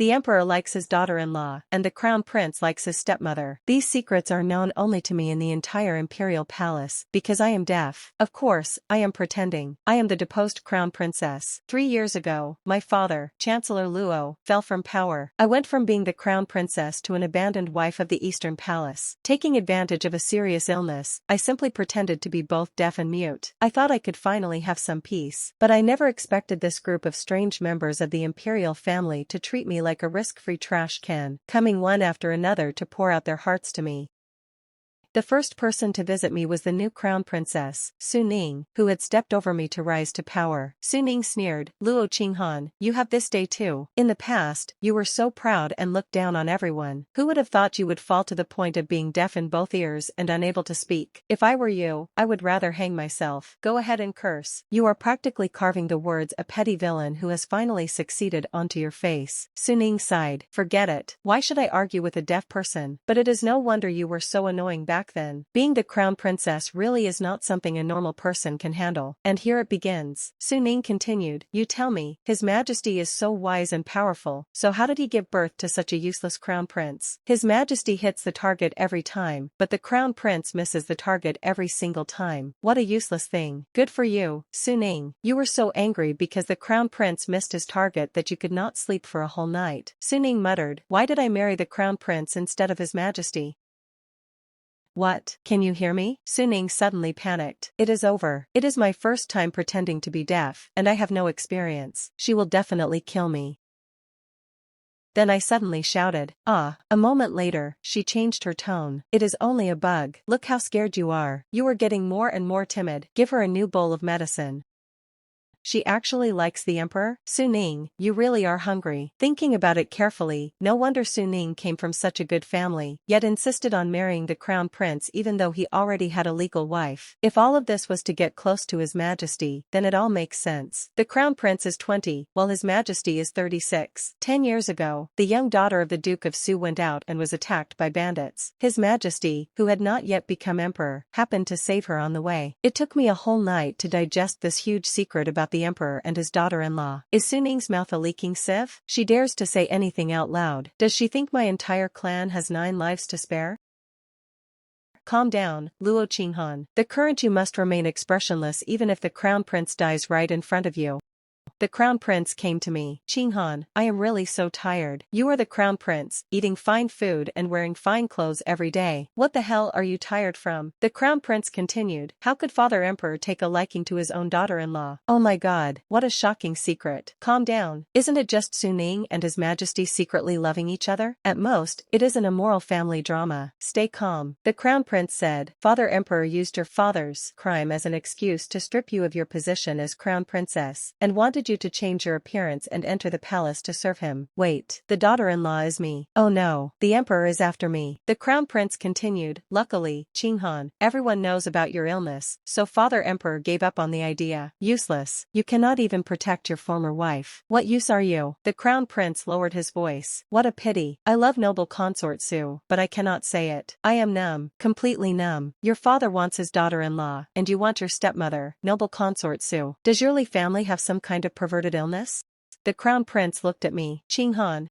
The emperor likes his daughter-in-law, and the crown prince likes his stepmother. These secrets are known only to me in the entire imperial palace, because I am deaf. Of course, I am pretending. I am the deposed crown princess. 3 years ago, my father, Chancellor Luo, fell from power. I went from being the crown princess to an abandoned wife of the Eastern Palace. Taking advantage of a serious illness, I simply pretended to be both deaf and mute. I thought I could finally have some peace, but I never expected this group of strange members of the imperial family to treat me like a risk-free trash can, coming one after another to pour out their hearts to me. The first person to visit me was the new crown princess, Ning, who had stepped over me to rise to power. Ning sneered, "Luo Qinghan, you have this day too. In the past, you were so proud and looked down on everyone. Who would have thought you would fall to the point of being deaf in both ears and unable to speak? If I were you, I would rather hang myself. Go ahead and curse. You are practically carving the words a petty villain who has finally succeeded onto your face." Ning sighed, "Forget it. Why should I argue with a deaf person? But it is no wonder you were so annoying back then. Being the crown princess really is not something a normal person can handle. And here it begins." Ning continued, "You tell me, His Majesty is so wise and powerful, so how did he give birth to such a useless crown prince? His Majesty hits the target every time, but the crown prince misses the target every single time. What a useless thing. Good for you, Ning. You were so angry because the crown prince missed his target that you could not sleep for a whole night." Ning muttered, "Why did I marry the crown prince instead of His Majesty?" "What? Can you hear me?" Ning suddenly panicked. "It is over. It is my first time pretending to be deaf, and I have no experience. She will definitely kill me." Then I suddenly shouted, "Ah!" A moment later, she changed her tone. "It is only a bug. Look how scared you are. You are getting more and more timid. Give her a new bowl of medicine." She actually likes the emperor? Ning, you really are hungry. Thinking about it carefully, no wonder Ning came from such a good family, yet insisted on marrying the crown prince even though he already had a legal wife. If all of this was to get close to His Majesty, then it all makes sense. The crown prince is 20, while His Majesty is 36. 10 years ago, the young daughter of the Duke of Su went out and was attacked by bandits. His Majesty, who had not yet become emperor, happened to save her on the way. It took me a whole night to digest this huge secret about the emperor and his daughter-in-law. Is Ning's mouth a leaking sieve? She dares to say anything out loud. Does she think my entire clan has 9 lives to spare? Calm down, Luo Qinghan. The current you must remain expressionless even if the crown prince dies right in front of you. The crown prince came to me. "Qinghan, I am really so tired. You are the crown prince, eating fine food and wearing fine clothes every day. What the hell are you tired from?" The crown prince continued, "How could Father Emperor take a liking to his own daughter-in-law? Oh my god, what a shocking secret." Calm down. Isn't it just Ning and His Majesty secretly loving each other? At most, it is an immoral family drama. Stay calm. The crown prince said, "Father Emperor used your father's crime as an excuse to strip you of your position as crown princess, and wanted you to change your appearance and enter the palace to serve him. Wait, the daughter-in-law is me. Oh no, the emperor is after me." The crown prince continued, "Luckily, Qinghan, everyone knows about your illness, so Father Emperor gave up on the idea. Useless. You cannot even protect your former wife. What use are you?" The crown prince lowered his voice. "What a pity. I love noble consort Su, but I cannot say it. I am numb, completely numb. Your father wants his daughter-in-law, and you want your stepmother, noble consort Su. Does your Li family have some kind of perverted illness?" The crown prince looked at me. "Qinghan,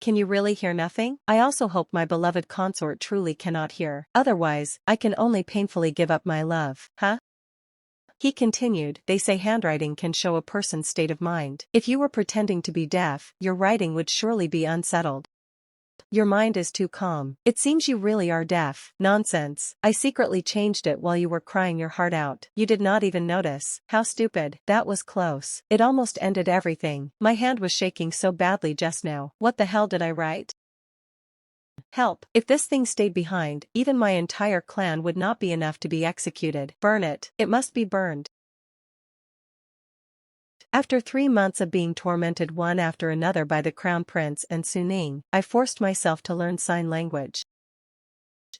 can you really hear nothing? I also hope my beloved consort truly cannot hear. Otherwise, I can only painfully give up my love." Huh? He continued, "They say handwriting can show a person's state of mind. If you were pretending to be deaf, your writing would surely be unsettled. Your mind is too calm. It seems you really are deaf." "Nonsense. I secretly changed it while you were crying your heart out. You did not even notice. How stupid." That was close. It almost ended everything. My hand was shaking so badly just now. What the hell did I write? Help. If this thing stayed behind, even my entire clan would not be enough to be executed. Burn it. It must be burned. After 3 months of being tormented one after another by the crown prince and Ning, I forced myself to learn sign language.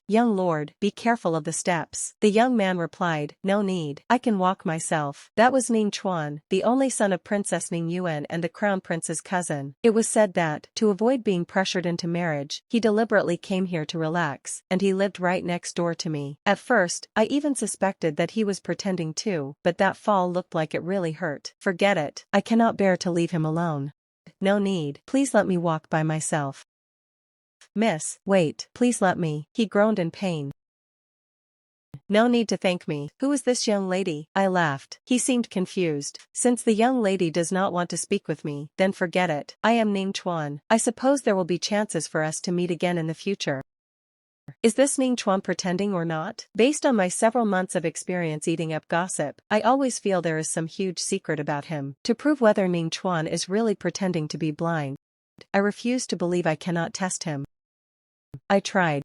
"Young lord, be careful of the steps." The young man replied, "No need. I can walk myself." That was Ning Chuan, the only son of Princess Ning Yuan and the crown prince's cousin. It was said that, to avoid being pressured into marriage, he deliberately came here to relax, and he lived right next door to me. At first, I even suspected that he was pretending too, but that fall looked like it really hurt. Forget it. I cannot bear to leave him alone. No need. Please let me walk by myself. Miss, wait, please let me. He groaned in pain. No need to thank me. Who is this young lady? I laughed. He seemed confused. Since the young lady does not want to speak with me, then forget it. I am Ning Chuan. I suppose there will be chances for us to meet again in the future. Is this Ning Chuan pretending or not? Based on my several months of experience eating up gossip, I always feel there is some huge secret about him. To prove whether Ning Chuan is really pretending to be blind, I refuse to believe I cannot test him. I tried.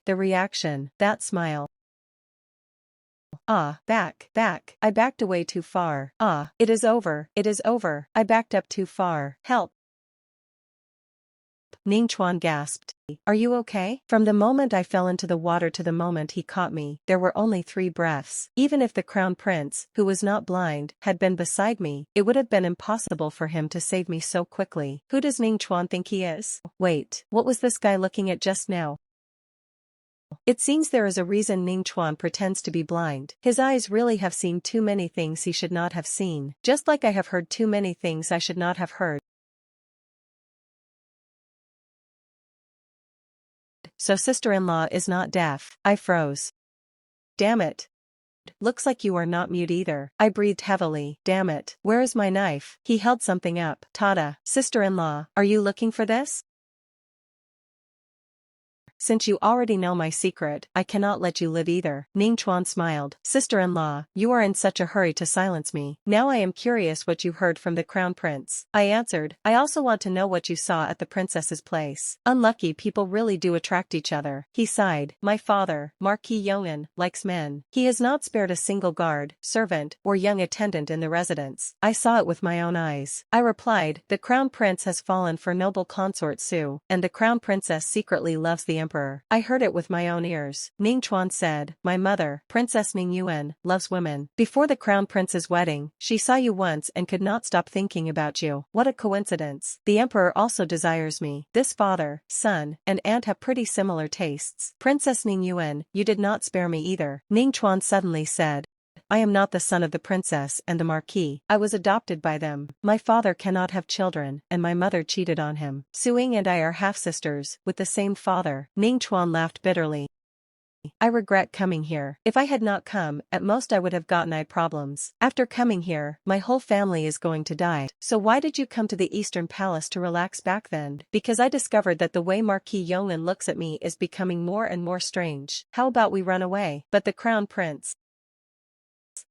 The reaction, that smile. Ah, back. I backed away too far. Ah, it is over. I backed up too far. Help. Ning Chuan gasped. Are you okay? From the moment I fell into the water to the moment he caught me, there were only 3 breaths. Even if the crown prince, who was not blind, had been beside me, it would have been impossible for him to save me so quickly. Who does Ning Chuan think he is? Wait, what was this guy looking at just now? It seems there is a reason Ning Chuan pretends to be blind. His eyes really have seen too many things he should not have seen, just like I have heard too many things I should not have heard. So sister-in-law is not deaf. I froze. Damn it. Looks like you are not mute either. I breathed heavily. Damn it. Where is my knife? He held something up. Tada. Sister-in-law, are you looking for this? Since you already know my secret, I cannot let you live either. Ning Chuan smiled. Sister-in-law, you are in such a hurry to silence me. Now I am curious what you heard from the crown prince. I answered, I also want to know what you saw at the princess's place. Unlucky people really do attract each other. He sighed. My father, Marquis Yong'an, likes men. He has not spared a single guard, servant, or young attendant in the residence. I saw it with my own eyes. I replied, the crown prince has fallen for noble consort Su, and the crown princess secretly loves the emperor. I heard it with my own ears. Ning Chuan said, my mother, Princess Ning Yuan, loves women. Before the crown prince's wedding, she saw you once and could not stop thinking about you. What a coincidence. The emperor also desires me. This father, son, and aunt have pretty similar tastes. Princess Ning Yuan, you did not spare me either. Ning Chuan suddenly said, I am not the son of the princess and the marquis. I was adopted by them. My father cannot have children, and my mother cheated on him. Suing and I are half-sisters, with the same father. Ning Chuan laughed bitterly. I regret coming here. If I had not come, at most I would have gotten eye problems. After coming here, my whole family is going to die. So why did you come to the Eastern Palace to relax back then? Because I discovered that the way Marquis Yong'an looks at me is becoming more and more strange. How about we run away? But the crown prince...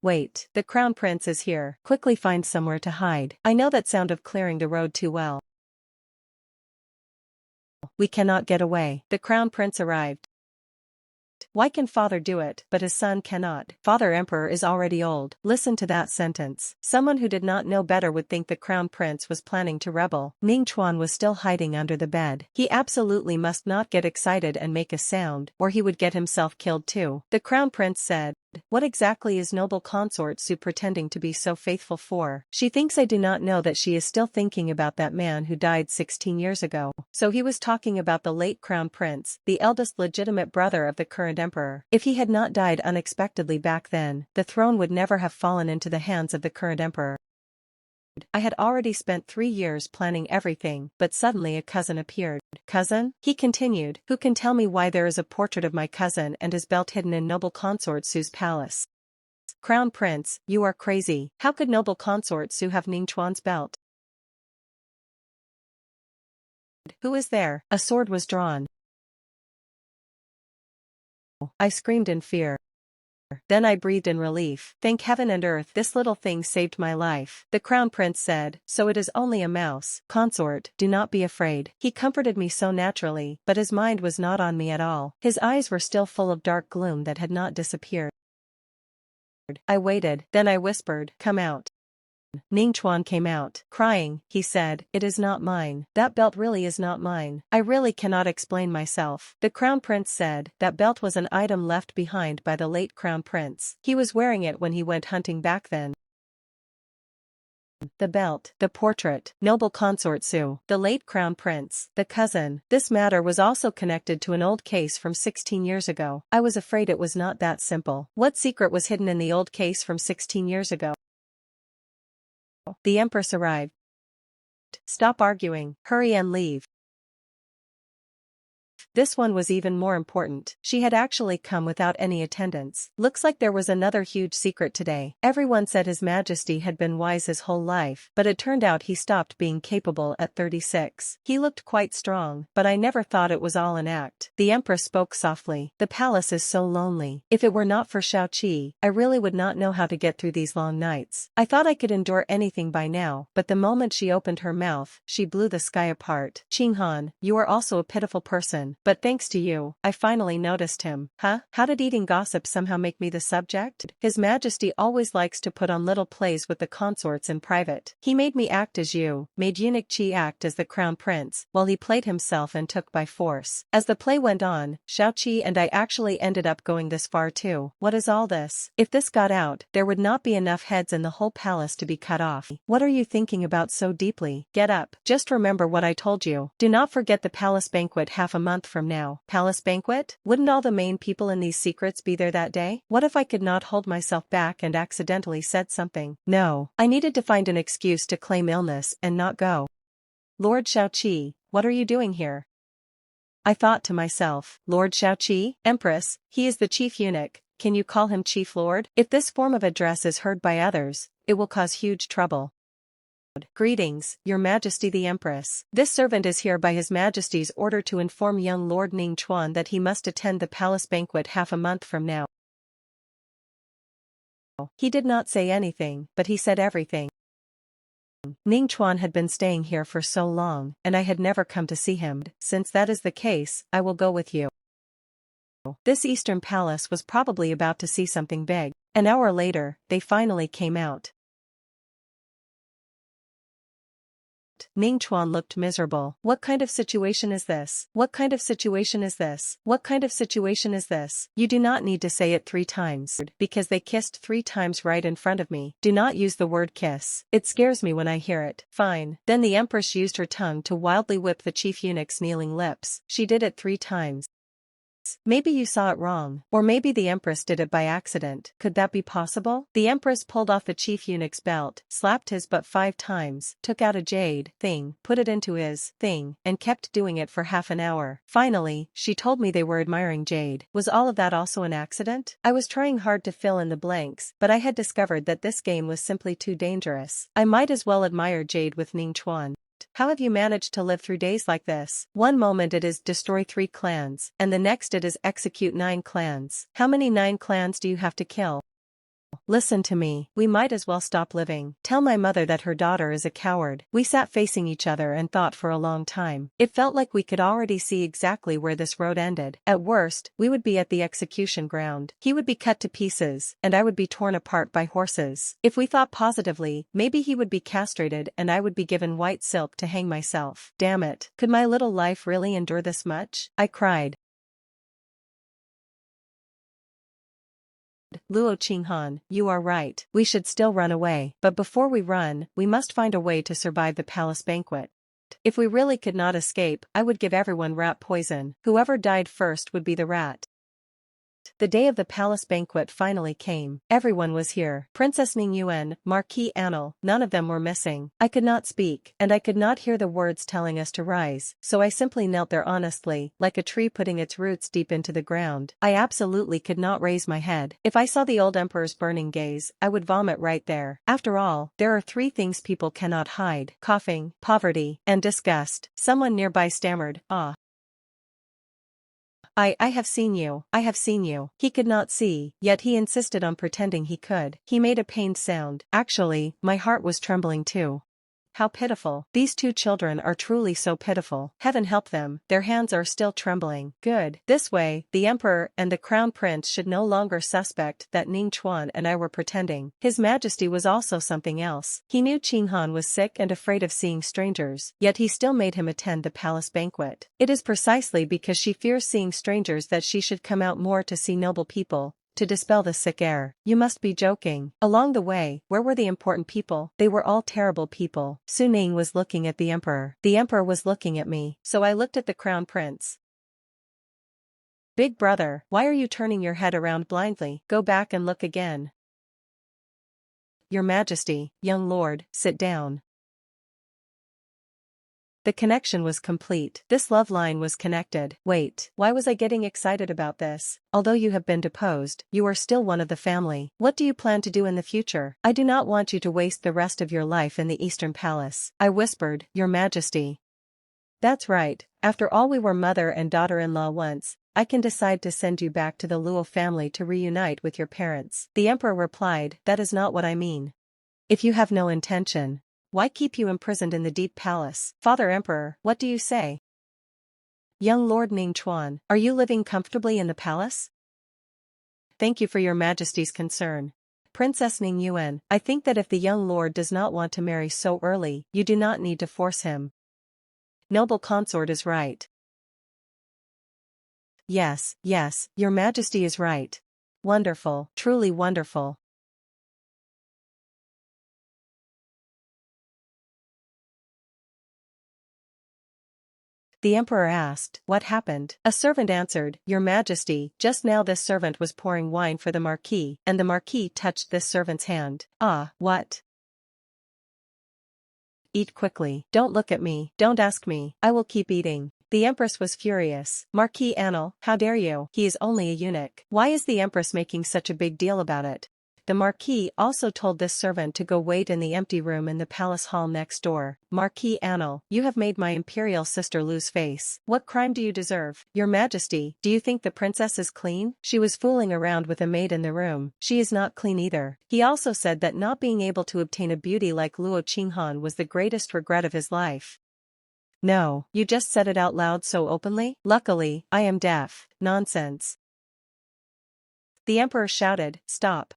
Wait, the crown prince is here. Quickly find somewhere to hide. I know that sound of clearing the road too well. We cannot get away. The crown prince arrived. Why can father do it, but his son cannot? Father emperor is already old. Listen to that sentence. Someone who did not know better would think the crown prince was planning to rebel. Ning Chuan was still hiding under the bed. He absolutely must not get excited and make a sound, or he would get himself killed too. The crown prince said, what exactly is noble consort Su pretending to be so faithful for? She thinks I do not know that she is still thinking about that man who died 16 years ago. So he was talking about the late crown prince, the eldest legitimate brother of the current emperor. If he had not died unexpectedly back then, the throne would never have fallen into the hands of the current emperor. I had already spent 3 years planning everything, but suddenly a cousin appeared. Cousin? He continued, who can tell me why there is a portrait of my cousin and his belt hidden in noble consort Su's palace? Crown Prince, you are crazy. How could noble consort Su have Ning Chuan's belt? Who is there? A sword was drawn. I screamed in fear. Then I breathed in relief. Thank heaven and earth, this little thing saved my life. The crown prince said, so it is only a mouse. Consort, do not be afraid. He comforted me so naturally, but his mind was not on me at all. His eyes were still full of dark gloom that had not disappeared. I waited, then I whispered, come out. Ning Chuan came out. Crying, he said, it is not mine. That belt really is not mine. I really cannot explain myself. The crown prince said, that belt was an item left behind by the late crown prince. He was wearing it when he went hunting back then. The belt, the portrait, noble consort Su, the late crown prince, the cousin. This matter was also connected to an old case from 16 years ago. I was afraid it was not that simple. What secret was hidden in the old case from 16 years ago? The Empress arrived. Stop arguing, hurry and leave. This one was even more important. She had actually come without any attendants. Looks like there was another huge secret today. Everyone said His Majesty had been wise his whole life, but it turned out he stopped being capable at 36. He looked quite strong, but I never thought it was all an act. The Empress spoke softly. The palace is so lonely. If it were not for Xiaoqi, I really would not know how to get through these long nights. I thought I could endure anything by now, but the moment she opened her mouth, she blew the sky apart. Qinghan, you are also a pitiful person. But thanks to you, I finally noticed him. Huh? How did eating gossip somehow make me the subject? His Majesty always likes to put on little plays with the consorts in private. He made me act as you, made eunuch Qi act as the crown prince, while he played himself and took by force. As the play went on, Xiaoqi and I actually ended up going this far too. What is all this? If this got out, there would not be enough heads in the whole palace to be cut off. What are you thinking about so deeply? Get up. Just remember what I told you. Do not forget the palace banquet half a month from now. Palace banquet? Wouldn't all the main people in these secrets be there that day? What if I could not hold myself back and accidentally said something? No. I needed to find an excuse to claim illness and not go. Lord Xiaoqi, what are you doing here? I thought to myself, Lord Xiaoqi, Empress, he is the chief eunuch, can you call him chief lord? If this form of address is heard by others, it will cause huge trouble. Greetings, Your Majesty the Empress. This servant is here by His Majesty's order to inform young Lord Ning Chuan that he must attend the palace banquet half a month from now. He did not say anything, but he said everything. Ning Chuan had been staying here for so long, and I had never come to see him. Since that is the case, I will go with you. This Eastern Palace was probably about to see something big. An hour later, they finally came out. Ning Chuan looked miserable. What kind of situation is this? What kind of situation is this? What kind of situation is this? You do not need to say it 3 times, because they kissed 3 times right in front of me. Do not use the word kiss. It scares me when I hear it. Fine. Then the Empress used her tongue to wildly whip the chief eunuch's kneeling lips. She did it 3 times. Maybe you saw it wrong, or maybe the Empress did it by accident. Could that be possible? The Empress pulled off the chief eunuch's belt, slapped his butt 5 times, took out a jade thing, put it into his thing, and kept doing it for half an hour. Finally, she told me they were admiring jade. Was all of that also an accident? I was trying hard to fill in the blanks, but I had discovered that this game was simply too dangerous. I might as well admire jade with Ning Chuan. How have you managed to live through days like this? One moment it is destroy 3 clans, and the next it is execute 9 clans. How many 9 clans do you have to kill? Listen to me, we might as well stop living. Tell my mother that her daughter is a coward. We sat facing each other and thought for a long time. It felt like we could already see exactly where this road ended. At worst, we would be at the execution ground. He would be cut to pieces, and I would be torn apart by horses. If we thought positively, maybe he would be castrated and I would be given white silk to hang myself. Damn it, could my little life really endure this much? I cried. Luo Qinghan, you are right. We should still run away. But before we run, we must find a way to survive the palace banquet. If we really could not escape, I would give everyone rat poison. Whoever died first would be the rat. The day of the palace banquet finally came. Everyone was here. Princess Ning Yuan, Marquis Anil, none of them were missing. I could not speak, and I could not hear the words telling us to rise, so I simply knelt there honestly, like a tree putting its roots deep into the ground. I absolutely could not raise my head. If I saw the old emperor's burning gaze, I would vomit right there. After all, there are 3 things people cannot hide: coughing, poverty, and disgust. Someone nearby stammered, "Ah. I have seen you, I have seen you." He could not see, yet he insisted on pretending he could. He made a pained sound. Actually, my heart was trembling too. How pitiful. These 2 children are truly so pitiful. Heaven help them, their hands are still trembling. Good. This way, the emperor and the crown prince should no longer suspect that Ning Chuan and I were pretending. His Majesty was also something else. He knew Qinghan was sick and afraid of seeing strangers, yet he still made him attend the palace banquet. It is precisely because she fears seeing strangers that she should come out more to see noble people, to dispel the sick air. You must be joking. Along the way, where were the important people? They were all terrible people. Su Ning was looking at the emperor. The emperor was looking at me, so I looked at the crown prince. Big brother, why are you turning your head around blindly? Go back and look again. Your Majesty, young lord, sit down. The connection was complete. This love line was connected. Wait, why was I getting excited about this? Although you have been deposed, you are still one of the family. What do you plan to do in the future? I do not want you to waste the rest of your life in the Eastern Palace. I whispered, Your Majesty. That's right, after all we were mother and daughter-in-law once, I can decide to send you back to the Luo family to reunite with your parents. The emperor replied, That is not what I mean. If you have no intention, why keep you imprisoned in the deep palace? Father Emperor, what do you say? Young Lord Ning Chuan, are you living comfortably in the palace? Thank you for your Majesty's concern. Princess Ning Yuan, I think that if the young lord does not want to marry so early, you do not need to force him. Noble consort is right. Yes, your Majesty is right. Wonderful, truly wonderful. The emperor asked, What happened? A servant answered, Your Majesty, just now this servant was pouring wine for the marquis, and the marquis touched this servant's hand. Ah, what? Eat quickly. Don't look at me. Don't ask me. I will keep eating. The empress was furious. Marquis Anil, how dare you? He is only a eunuch. Why is the empress making such a big deal about it? The marquis also told this servant to go wait in the empty room in the palace hall next door. Marquis Anil, you have made my imperial sister lose face. What crime do you deserve? Your Majesty, do you think the princess is clean? She was fooling around with a maid in the room. She is not clean either. He also said that not being able to obtain a beauty like Luo Qinghan was the greatest regret of his life. No, you just said it out loud so openly? Luckily, I am deaf. Nonsense. The emperor shouted, Stop.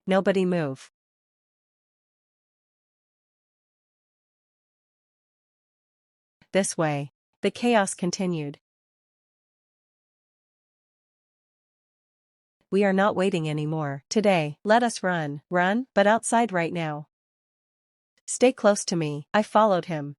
Nobody move. This way. The chaos continued. We are not waiting anymore. Today, let us run, but outside right now. Stay close to me. I followed him.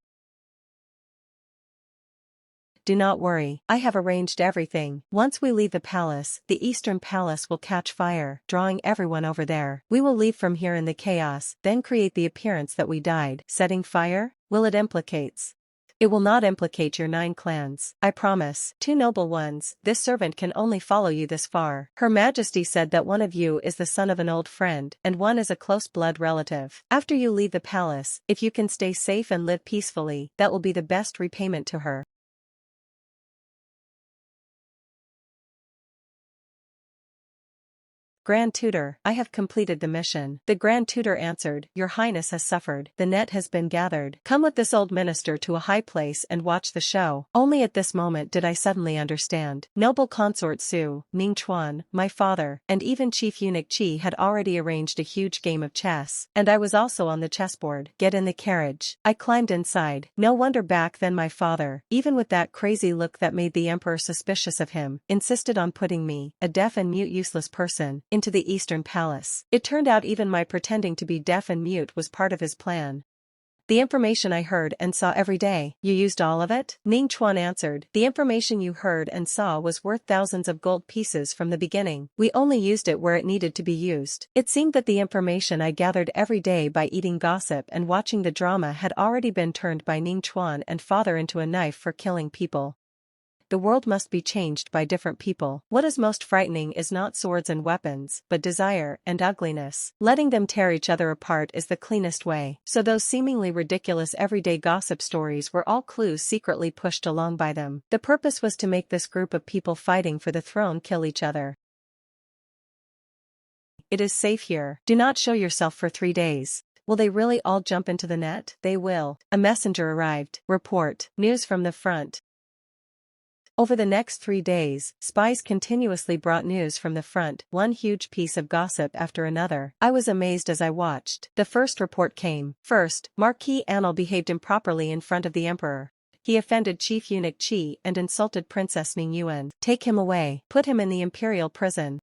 Do not worry, I have arranged everything. Once we leave the palace, the Eastern Palace will catch fire, drawing everyone over there. We will leave from here in the chaos, then create the appearance that we died. Setting fire? Will it implicates? It will not implicate your 9 clans, I promise. 2 noble ones, this servant can only follow you this far. Her Majesty said that one of you is the son of an old friend, and one is a close blood relative. After you leave the palace, if you can stay safe and live peacefully, that will be the best repayment to her. Grand Tutor, I have completed the mission. The Grand Tutor answered, Your Highness has suffered. The net has been gathered. Come with this old minister to a high place and watch the show. Only at this moment did I suddenly understand. Noble Consort Su, Ning Chuan, my father, and even Chief Eunuch Qi had already arranged a huge game of chess, and I was also on the chessboard. Get in the carriage. I climbed inside. No wonder back then my father, even with that crazy look that made the emperor suspicious of him, insisted on putting me, a deaf and mute useless person, into the Eastern Palace. It turned out even my pretending to be deaf and mute was part of his plan. The information I heard and saw every day, you used all of it? Ning Chuan answered, The information you heard and saw was worth thousands of gold pieces from the beginning. We only used it where it needed to be used. It seemed that the information I gathered every day by eating gossip and watching the drama had already been turned by Ning Chuan and father into a knife for killing people. The world must be changed by different people. What is most frightening is not swords and weapons, but desire and ugliness. Letting them tear each other apart is the cleanest way. So those seemingly ridiculous everyday gossip stories were all clues secretly pushed along by them. The purpose was to make this group of people fighting for the throne kill each other. It is safe here. Do not show yourself for 3 days. Will they really all jump into the net? They will. A messenger arrived. Report. News from the front. Over the next 3 days, spies continuously brought news from the front, one huge piece of gossip after another. I was amazed as I watched. The first report came. First, Marquis Anil behaved improperly in front of the emperor. He offended Chief Eunuch Qi and insulted Princess Ning Yuan. Take him away. Put him in the imperial prison.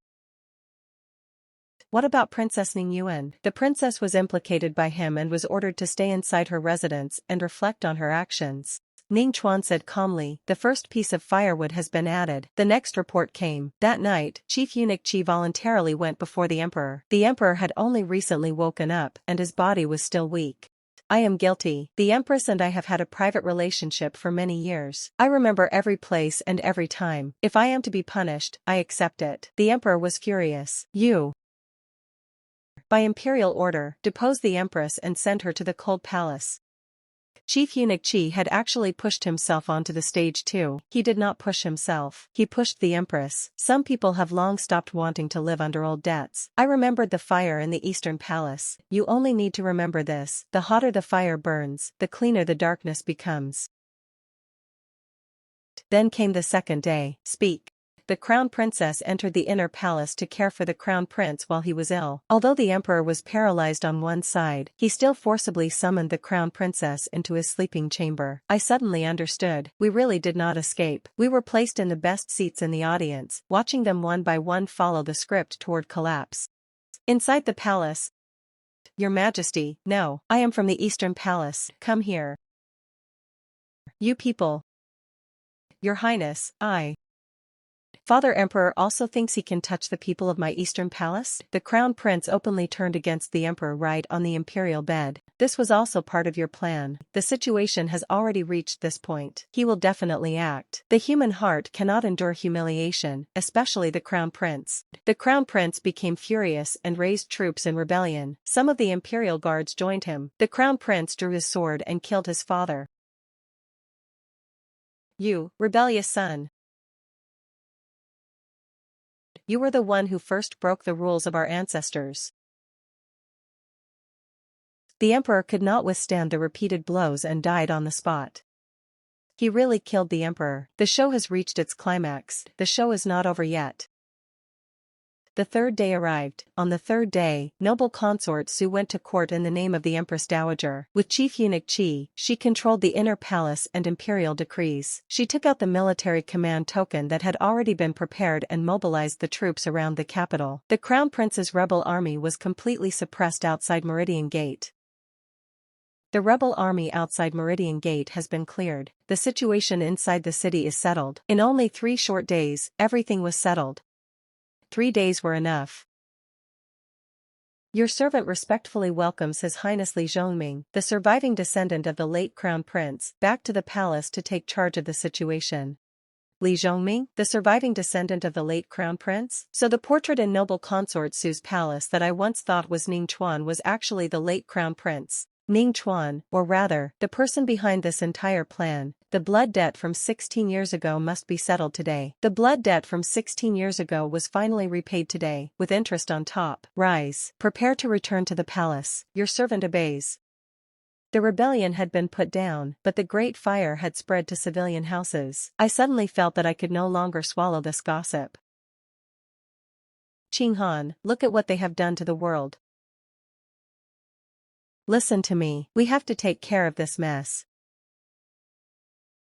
What about Princess Ning Yuan? The princess was implicated by him and was ordered to stay inside her residence and reflect on her actions. Ning Chuan said calmly, the first piece of firewood has been added. The next report came. That night, Chief Eunuch Qi voluntarily went before the emperor. The emperor had only recently woken up, and his body was still weak. I am guilty. The empress and I have had a private relationship for many years. I remember every place and every time. If I am to be punished, I accept it. The emperor was furious. You, by imperial order, depose the empress and send her to the cold palace. Chief Eunuch Qi had actually pushed himself onto the stage too. He did not push himself. He pushed the empress. Some people have long stopped wanting to live under old debts. I remembered the fire in the Eastern Palace. You only need to remember this. The hotter the fire burns, the cleaner the darkness becomes. Then came the second day. Speak. The crown princess entered the inner palace to care for the crown prince while he was ill. Although the emperor was paralyzed on one side, he still forcibly summoned the crown princess into his sleeping chamber. I suddenly understood. We really did not escape. We were placed in the best seats in the audience, watching them one by one follow the script toward collapse. Inside the palace. Your Majesty, no, I am from the Eastern Palace. Come here. You people. Your Highness, I. Father Emperor also thinks he can touch the people of my Eastern Palace? The crown prince openly turned against the emperor right on the imperial bed. This was also part of your plan. The situation has already reached this point. He will definitely act. The human heart cannot endure humiliation, especially the crown prince. The crown prince became furious and raised troops in rebellion. Some of the imperial guards joined him. The crown prince drew his sword and killed his father. You, rebellious son. You were the one who first broke the rules of our ancestors. The emperor could not withstand the repeated blows and died on the spot. He really killed the emperor. The show has reached its climax. The show is not over yet. The third day arrived. On the third day, noble consort Su went to court in the name of the Empress Dowager. With Chief Eunuch Qi, she controlled the inner palace and imperial decrees. She took out the military command token that had already been prepared and mobilized the troops around the capital. The Crown Prince's rebel army was completely suppressed outside Meridian Gate. The rebel army outside Meridian Gate has been cleared. The situation inside the city is settled. In only 3 short days, everything was settled. 3 days were enough. Your servant respectfully welcomes His Highness Li Zhongming, the surviving descendant of the late Crown Prince, back to the palace to take charge of the situation. Li Zhongming, the surviving descendant of the late Crown Prince? So the portrait in noble consort Su's palace that I once thought was Ning Chuan was actually the late Crown Prince. Ning Chuan, or rather, the person behind this entire plan. The blood debt from 16 years ago must be settled today. The blood debt from 16 years ago was finally repaid today, with interest on top. Rise. Prepare to return to the palace. Your servant obeys. The rebellion had been put down, but the great fire had spread to civilian houses. I suddenly felt that I could no longer swallow this gossip. Qing Han, look at what they have done to the world. Listen to me. We have to take care of this mess.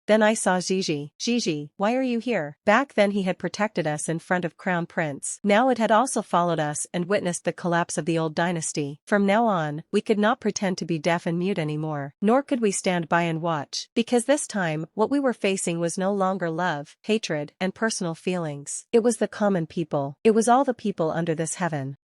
Then I saw Gigi. Gigi, why are you here? Back then he had protected us in front of Crown Prince. Now it had also followed us and witnessed the collapse of the old dynasty. From now on, we could not pretend to be deaf and mute anymore. Nor could we stand by and watch. Because this time, what we were facing was no longer love, hatred, and personal feelings. It was the common people. It was all the people under this heaven.